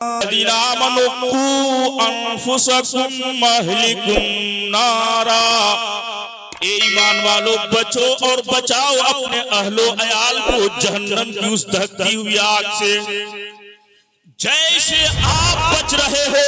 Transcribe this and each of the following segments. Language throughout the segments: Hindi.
ईमान वालों, बचो और बचाओ अपने अहलो अयाल को जहन्नम की उस दहकती हुई आग से। जैसे आप बच रहे हो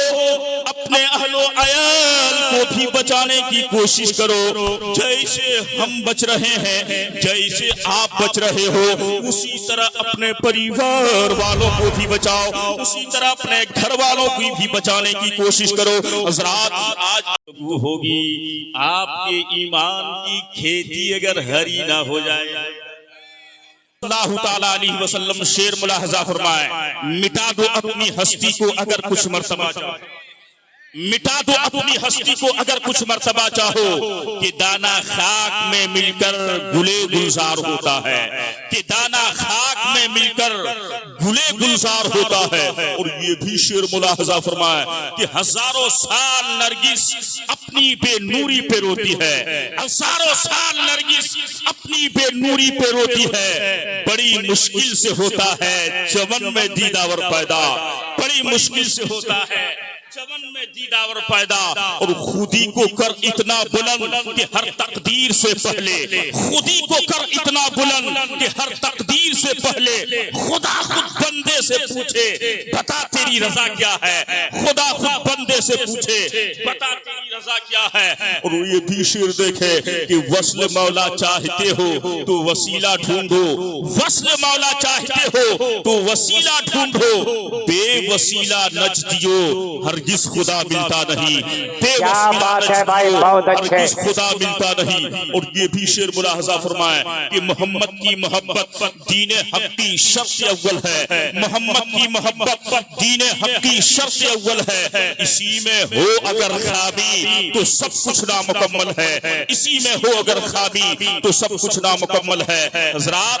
अपने अहलो अयाल को भी बचाने की कोशिश करो। जैसे हम बच रहे हैं, जैसे आप बच रहे हो, उसी तरह अपने परिवार वालों को भी बचाओ, उसी तरह अपने घर वालों की भी बचाने की कोशिश करो। हज़रात, आज होगी आपके ईमान की खेती अगर हरी ना हो जाए। सल्लल्लाहु ताला अलैहि वसल्लम शेर मुलाहजा फरमाए, मिटा दो अपनी हस्ती को अगर कुछ मर्तबा चाहो, मिटा दो अपनी हस्ती को अगर कुछ मर्तबा चाहो, कि दाना खाक में मिलकर गुले गुलजार होता है, कि दाना खाक में मिलकर गुले गुलजार होता है। और ये भी शेर मुलाहजा फरमाए कि हजारों साल नरगिस अपनी बेनूरी पे रोती है, हजारों साल नरगिस अपनी बेनूरी पे रोती है। बड़ी मुश्किल से होता है चमन में दीदावर पैदा, बड़ी मुश्किल से होता है चमन में दीदावर पैदा। और खुदी को कर इतना बुलंद कि हर तकदीर से पहले, खुदी को कर इतना बुलंद कि हर तकदीर से पहले खुदा खुद बंदे से पूछे बता तेरी रजा क्या है, खुदा खुद बंदे से पूछे बता तेरी रजा क्या है। और ये भी शेर देखे कि वस्ल मौला चाहते हो तो वसीला ढूंढो, वस्ल मौला चाहते हो तो वसीला ढूंढो, बेवसीला नजदियो हरगिज खुदा मिलता नहीं, क्या बात है भाई, बहुत अच्छे, हरगिज खुदा मिलता नहीं। और ये भी शेर मुलाहजा फरमाए कि मोहम्मद की मोहब्बत दीने हक की शर्त अव्वल है, मोहम्मद की मोहब्बत दीने हक की शर्त अव्वल है। इसी में हो अगर खाबी तो सब कुछ नामुकम्मल है, इसी में हो अगर खाबी तो सब कुछ नामुकम्मल है। हज़रात,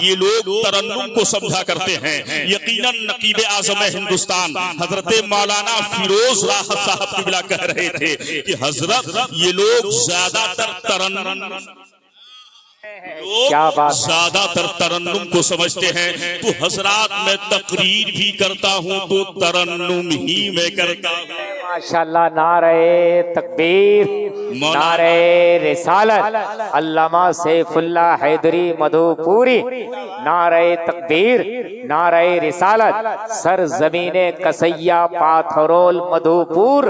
ये लोग तरन्नुम को समझा करते हैं, यकीनन नकीब आज़म हिंदुस्तान हजरत मौलाना फिरोज राहत साहब किबला कह रहे थे कि हजरत ये लोग ज्यादातर तरन्नुम, ज्यादातर तरन्नुम को समझते हैं। तो हजरात, मैं तकरीर भी करता हूँ तो तरन्नुम ही में करता हूँ। माशाल्लाह, नारे तकबीर, नारे रिसालत, अल्लामा सैफुल्लाह हैदरी मधुपुरी, नारे तकबीर, नारे रिसालत, सर जमीने कसैया पाथरोल मधुपुर।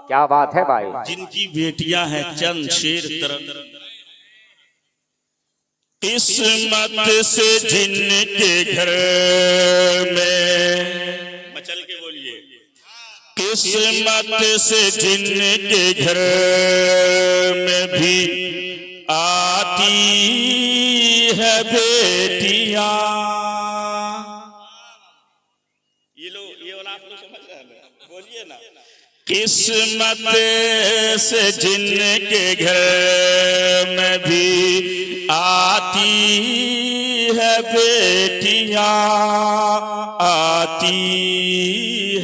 क्या बात है भाई। जिनकी बेटियां हैं चंद शेर तरन्नुम। किस्मत से जिनके घर में, मचल के बोलिए, किस्मत से जिनके घर में भी आती है बेटियां। ये वाला आप लोग समझ रहे हैं, बोलिए ना। किस्मत से जिनके घर में भी आती है बेटियां, आती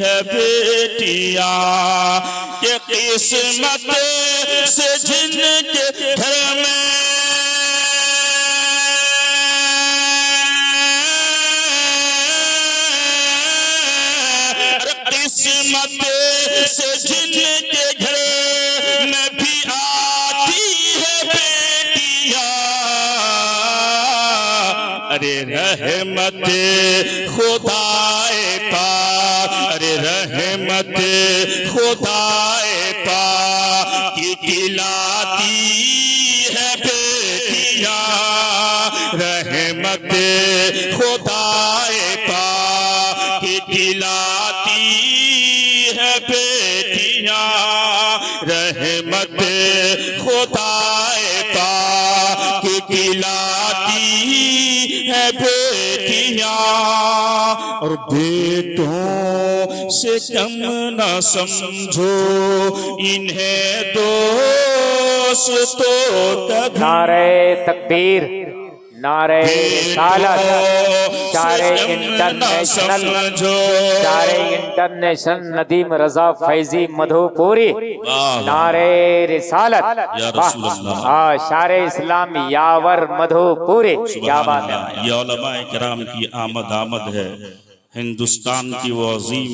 है बेटियां, कि किस्मत से जिनके घर में किस्मत से जिनके घर में भी आती है बेटियां। अरे रहमत खुदाए पाक, अरे रहमत खुदाए पाक की खिलाती है बेटियां, रहमत खुदाए पाक की खिलाती है बेटियां, रहमत खुदाए पाक की खिलाती है बेटियां। और बेटों से कम न समझो इन्हें दोस्तों कभी। नारे तकबीर, नारे रिसालत, चारे इंटरनेशनल नदीम रजा फैजी मधुपुरी, नारे रिसालत, शारे इस्लाम यावर मधुपुरी। क्या बात है। ये उलमाए किराम की आमद है हिंदुस्तान की वो अजीम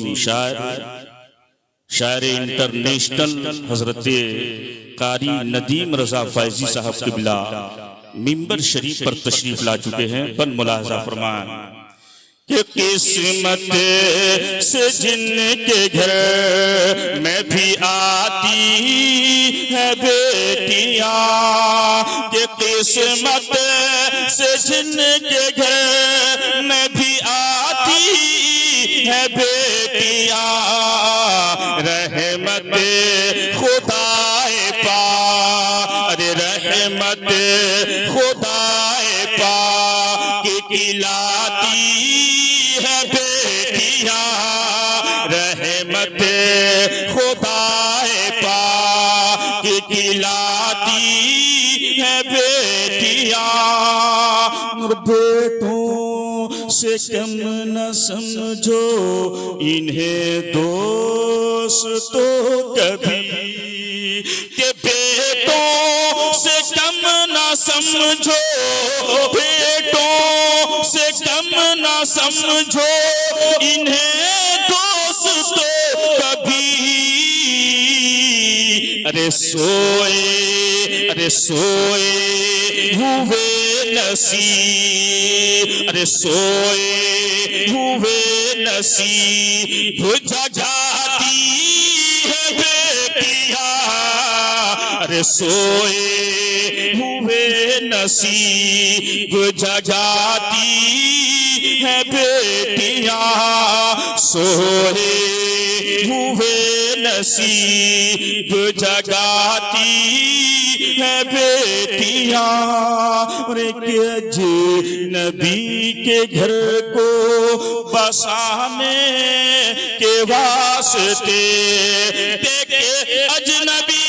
शायर इंटरनेशनल हजरत कारी नदीम रजा फैजी साहब क़िबला मिंबर शरीफ पर तशरीफ ला चुके हैं। बन मुलाहजा फरमान कि किस्मत से जिनके घर में भी आती है बेटियां, कि किस्मत से जिनके घर में भी आती है बेटियां, रहमत खुदाए पाक, अरे रहमत खुदाए पाक खिलाती है बेटियां, रहमत खुदाए पाक खिलाती है बेटियां। बेटों से कम न समझो इन्हें दोस्तों कभी, के बेटों से कम न समझो, बेटों से कम न समझो इन्हें दोस्तों कभी। अरे सोए, अरे सोए हुए नसीब, अरे सोए हुए नसीब जगाती है बेटियां, अरे सोए हुए नसीब जगाती है बेटियां, सोए हुए नसीब जगाती है बेटियां। नबी के घर को बसाने के वास्ते अजनबी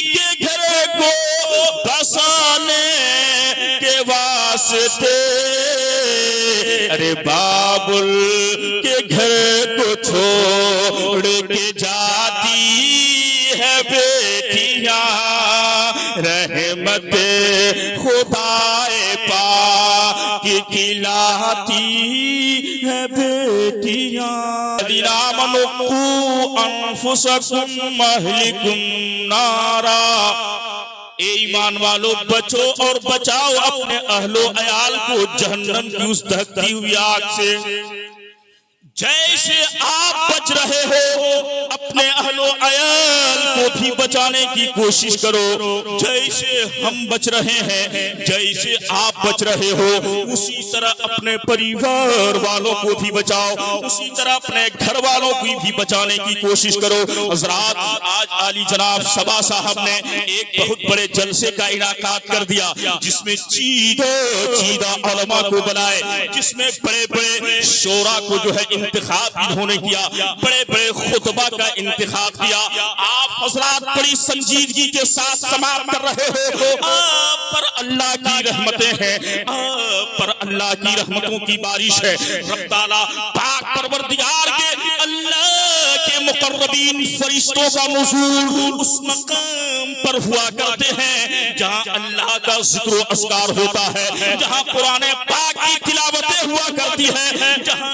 के घर को बसाने के वास्ते, अरे बाबुल के घर को छोड़ के जाती है बेटियां, रहमत खुदाए पाक खिलाती है बेटियां। दिलामनुकु अनफुसकुम अहलिकुम नारा, ईमान वालों बचो और बचाओ अपने अहलो अयाल को जहन्नम की उस दहकती हुई आग से। जैसे आप बच रहे हो अपने अहलो अयाल को भी बचाने की कोशिश करो, जैसे हम बच रहे हैं, जैसे आप बच रहे हो उसी तरह अपने परिवार वालों को भी बचाओ, उसी तरह अपने घर वालों को भी बचाने की कोशिश करो। हज़रात, आज आली जनाब सबा साहब ने एक बहुत बड़े जलसे का इनाकात कर दिया, जिसमें चीदा उलमा को बुलाए, जिसमें बड़े बड़े शोरा को जो है इंतखाब इन्होंने किया, बड़े बड़े खुतबा का इंतखाब किया। आप हज़रात बड़ी संजीदगी के साथ समाप्त कर रहे हो। आप पर अल्लाह की रहमतें हैं, आप पर अल्लाह की रहमतों की बारिश है। रब ताला पाक परवरदिगार के अल्लाह के मुकर्रबीन फरिश्तों का नुज़ूल उस मकाम पर हुआ करते हैं जहां अल्लाह का जिक्र व अस्कार होता है, जहां कुरान पाक की तिलावतें हुआ करती है, जहां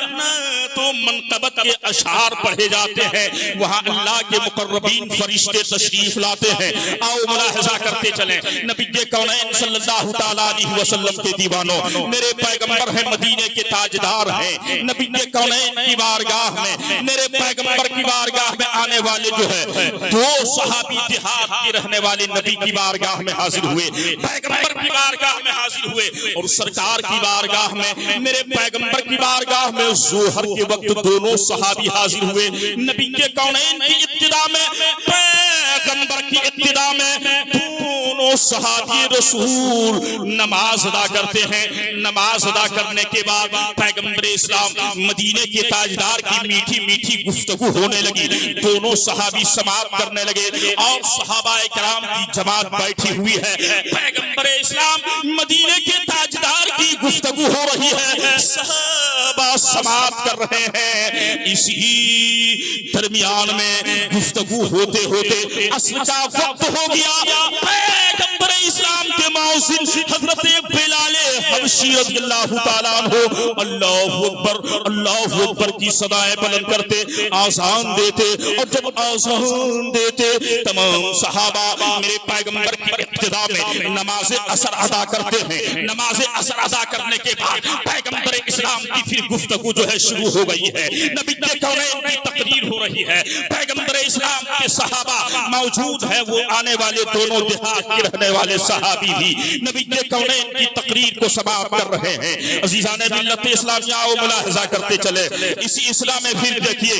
तो मनकबत के अशार पढ़े जाते हैं, वहां अल्लाह के मुकर्रबीन फरिश्ते तशरीफ लाते हैं। आओ मुलाहिजा करते चलें। नबी के कौनैन सल्लल्लाहु तआला अलैहि वसल्लम के दीवानों, मेरे पैगंबर हैं, मदीने के ताजदार हैं। नबी के कौनैन की बारगाह में, मेरे पैगंबर की बारगाह में आने वाले जो है दो सहाबी देहात के रहने वाले नबी की बारगाह में हाजिर हुए, पैगंबर की बारगाह में हाजिर हुए, और सरकार की बारगाह में, मेरे पैगंबर की बारगाह में ज़ोहर के वक्त दोनों सहाबी हाजिर हुए। नबी के कौनैन की इब्तिदा में, पैगंबर की इब्तिदा में दोनों सहाबी रसूल नमाज अदा करते हैं। नमाज अदा करने के बाद पैगंबर इस्लाम मदीने के ताजदार की मीठी मीठी गुफ्तगू होने लगी। दोनों सहाबी समाप्त करने लगे और सहाबाए किराम की जमात बैठी हुई है। पैगंबर इस्लाम मदीने के ताजदार की गुफ्तगू हो रही है, सहाबा समाप्त कर रहे हैं। इसी दरमियान में गुफ्तगू होते होते असर का वक्त हो गया। पैगंबर इस्लाम के मौज़िन हजरत बिलाल हबशी रज़ियल्लाहु ताला अन्हु अल्लाहु अकबर की सदाएं बुलंद करते, आज़ान देते, और जब आज़ान देते तमाम सहाबा मेरे पैगंबर की इब्तिदा में नमाज असर अदा करते हैं। नमाज असर अदा करने के बाद पैगंबर इस्लाम की फिर गुफ्तगू जो है शुरू हो गई है। नबी के कौनैन की तकरीर हो रही है। पैगंबर इस्लाम के सहाबा मौजूद है, वो आने वाले दोनों देहात के रहने वाले सहाबी भी नबी के कौनैन की तकरीर को समाप्त कर रहे हैं। अज़ीज़ान मिल्लत इस्लामिया आओ मुलाहिज़ा करते चले। इसी इस्लाम में फिर देखिए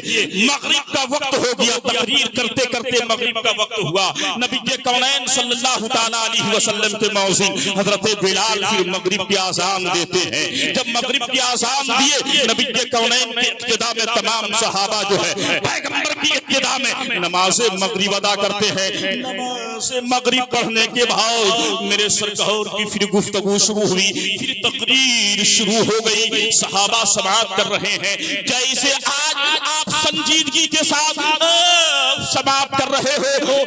मगरिब का वक्त हो गया। तकरीर करते करते मगरिब का वक्त हुआ। नबी के कौनैन सल्लल्लाहु ताला अलैहि वसल्लम के मौज़िन हजरत बिलाल फिर मगरिब की आज़ान देते हैं। जब मगरिब की आज़ान दिए नबी के कौनैन के इब्तिदा में तमाम सहाबा जो है पैगंबर की इब्तिदा में नमाज मगरिब अदा करते हैं। नमाज मगरिब पढ़ने के बाद मेरे सरकार की फिर गुफ्तगू शुरू हुई, फिर तकरीर शुरू हो गई। सहाबा समाप्त कर रहे हैं। जैसे आज आप संजीदगी के साथ समाप्त कर रहे हो,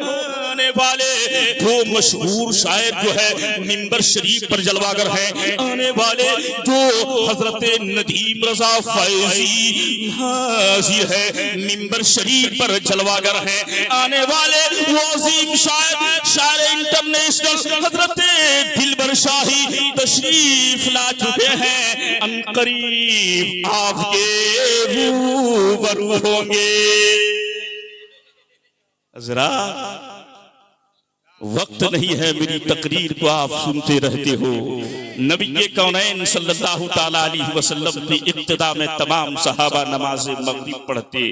आने वाले दो मशहूर शायर जो है मिंबर शरीफ पर जलवागर हैं, आने वाले जो हजरत नदीम रजा फैजी हाजिर है मिंबर शरीफ पर जलवागर हैं, आने वाले वो अजीम शायर इंटरनेशनल हजरत दिलबर शाही तशरीफ ला चुके हैं। अनकरीब आपके रूबरू होंगे। जरा वक्त नहीं है, मेरी तकरीर को आप सुनते रहते हो। नबी के कौनैन सल्लल्लाहु ताला अलैहि वसल्लम की इब्तिदा में तमाम सहाबा नमाज मगरिब पढ़ते,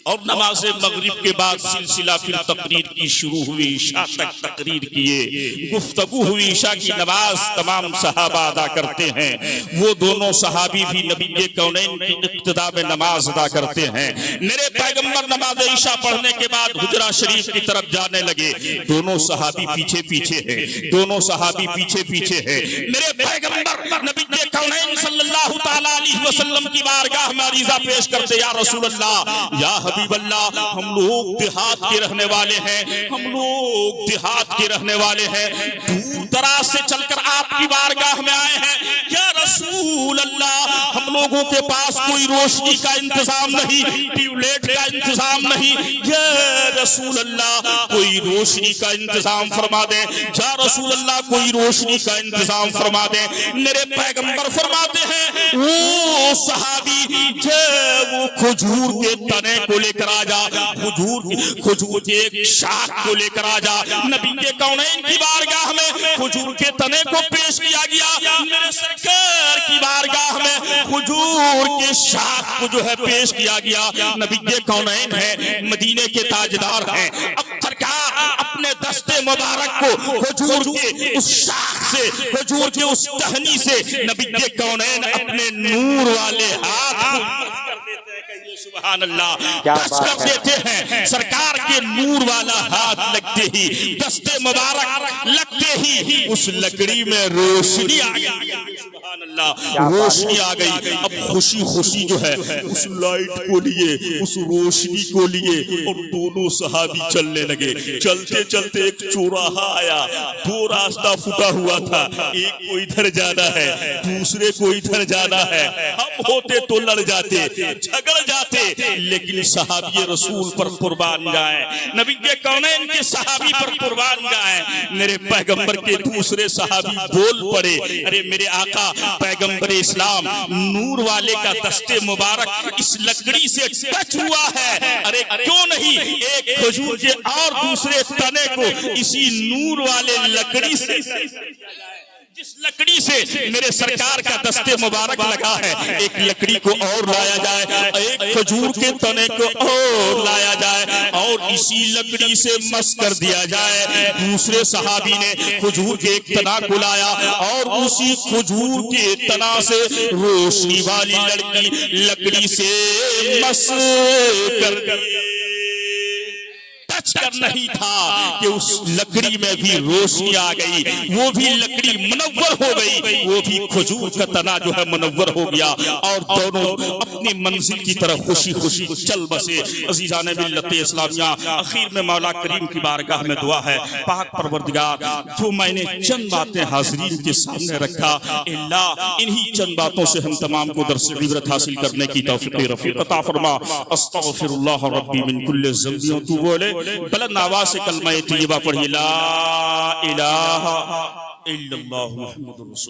और नमाज मगरिब के बाद सिलसिला फिर तकरीर की शुरू हुई। ईशा तक तकरीर किए, गुफ्तगू हुई। ईशा की नमाज तमाम सहाबा अदा करते हैं। वो दोनों सहाबी भी नबी के कौनैन की इब्तिदा में नमाज अदा करते हैं। मेरे पैगंबर नमाज ईशा पढ़ने के बाद हुजरा शरीफ की तरफ जाने लगे। दोनों सहाबी पीछे पीछे है, दोनों सहाबी पीछे पीछे है। मेरे पैगंबर नबी के कौनैन सल्लल्लाहु ताला अलैहि वसल्लम की बारगाह में अरीज़ा पेश करते, या रसूल अल्लाह, या हबीब अल्लाह, हम लोग देहात के रहने वाले हैं, हम लोग देहात के रहने वाले हैं, दूर दराज से चलकर आपकी बारगाह में आए हैं। या रसूल अल्लाह, हम लोगों के पास कोई रोशनी का इंतजाम नहीं, ट्यूबलाइट का इंतजाम नहीं। या रसूल अल्लाह, कोई रोशनी का इंतजाम फरमा दे। या रसूल अल्लाह, कोई रोशनी का इंतजाम फरमा दे। मेरे पैगंबर फरमाते हैं, वो सहाबी वो खजूर के तने को लेकर आ जा, खजूर के एक शाख को लेकर आ जा। नबी के कौनैन की बारगाह में खजूर के तने को पेश किया गया। मेरे सरकार की बारगाह में खजूर के शाख को जो है पेश किया गया। नबी के कौनैन है, मदीने के ताजदार हैं। अब सरकार अपने दस्ते मुबारक को खजूर के उस शाख से, खजूर के उस टहनी से नबी के कौनैन अपने नूर वाले हाथ सुभान अल्लाह कर देते हैं। सरकार के नूर वाला हाथ लगते ही, दस्ते मुबारक लगते ही उस लकड़ी में रोशनी आ गई। सुभान अल्लाह, रोशनी आ गई। अब खुशी खुशी जो है उस लाइट को लिए, उस रोशनी को लिए, और दोनों सहाबी चलने लगे। चलते चलते एक चौराहा आया, दो रास्ता फुटा हुआ था, एक को इधर जाना है, दूसरे को इधर जाना है। हम होते तो लड़ जाते, झगड़ जाते, लेकिन सहाबी रसूल पर कुर्बान जाए, नबी के कौनैन के सहाबी पर कुर्बान जाए। मेरे पैगंबर के दूसरे सहाबी बोल पड़े, अरे मेरे आका पैगंबर इस्लाम, नूर वाले का दस्ते मुबारक इस लकड़ी से टच हुआ है, अरे क्यों नहीं एक खजूर के और दूसरे तने को इसी नूर वाले लकड़ी से, जिस लकड़ी से मेरे सरकार का दस्ते मुबारक लगा है, एक लकड़ी को और लाया जाए, एक खजूर के तने को और लाया जाए, और इसी लकड़ी से मस कर दिया जाए। दूसरे सहाबी ने खजूर के एक तना को लाया, और उसी खजूर के तना से रोशनी वाली लकड़ी से मस कर टच कर नहीं था कि उस लकड़ी में भी रोशनी आ गई, वो भी लकड़ी मुनव्वर हो गई, वो भी खजूर का तना जो है मुनव्वर हो गया और दोनों अपनी मंजिल की तरफ खुशी खुशी चल बसे। अजीजान मिल्लत इस्लामिया, आखिर में मौला करीम की बारगाह में दुआ है, पाक परवरदिगार जो मैंने चंद बातें हाज़रीन के सामने रखा, अल्लाह इन्हीं चंद बातों से हम तमाम को दर्स इबरत हासिल करने की तौफीक रफ़ीक अता फरमा। अस्तग़फिरुल्लाह रब्बी मिन कुल्लि ज़ंबि व अतूबु इलैह। बुलंद आवाज़ से कलमा तय्यबा पढ़िए, ला इलाहा इल्लल्लाह मुहम्मदुर रसूलुल्लाह।